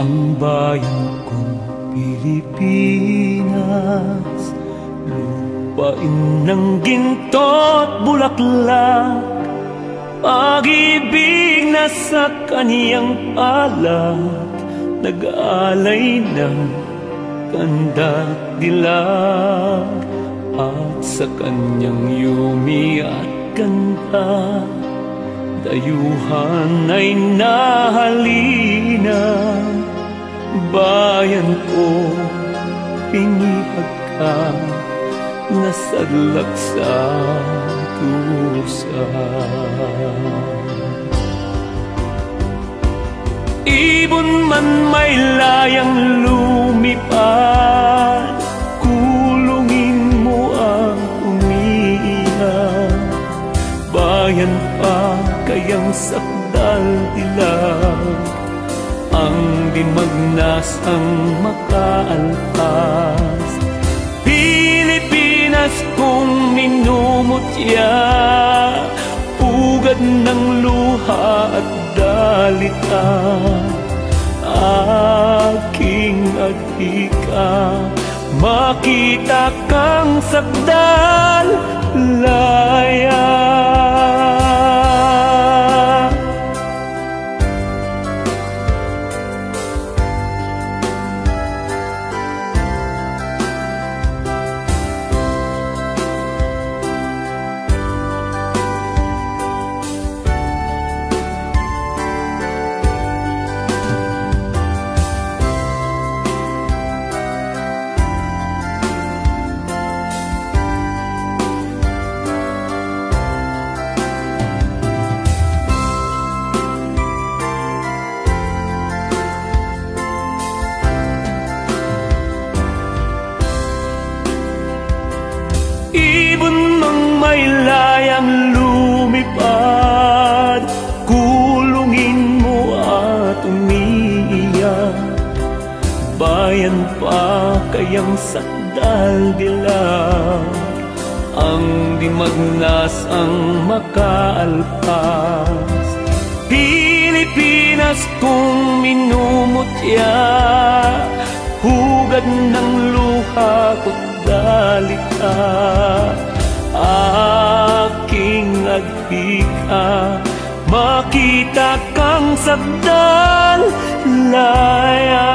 ang bayan kong Pilipinas, lupain ng ginto't bulaklak, pag-ibig na sa kaniyang palat, nag-aalay ng kanda't dilag, at sa kanyang yumi at ganda, dayuhan ay nahalina. Bayan ko, pinihag ka, nasadlak sa tusa. Ibon man may layang lumipad, kulungin mo ang umiiyak. Bayan pa kayang sakdal dilag, ang dimagnas ang makaalpas. Pilipinas kong minumutya, pugad ng luha at dalita, aking adhika, makita kang sakdal laya. Ibon mang may layang lumipad, kulungin mo at umiiyak. Bayan pa kayang sakdal dilag, ang dimagnas ang makaalpas. Pilipinas kong minumutya, hugad ng luha ko't dalita, aking adhika, makita kang sakdal laya.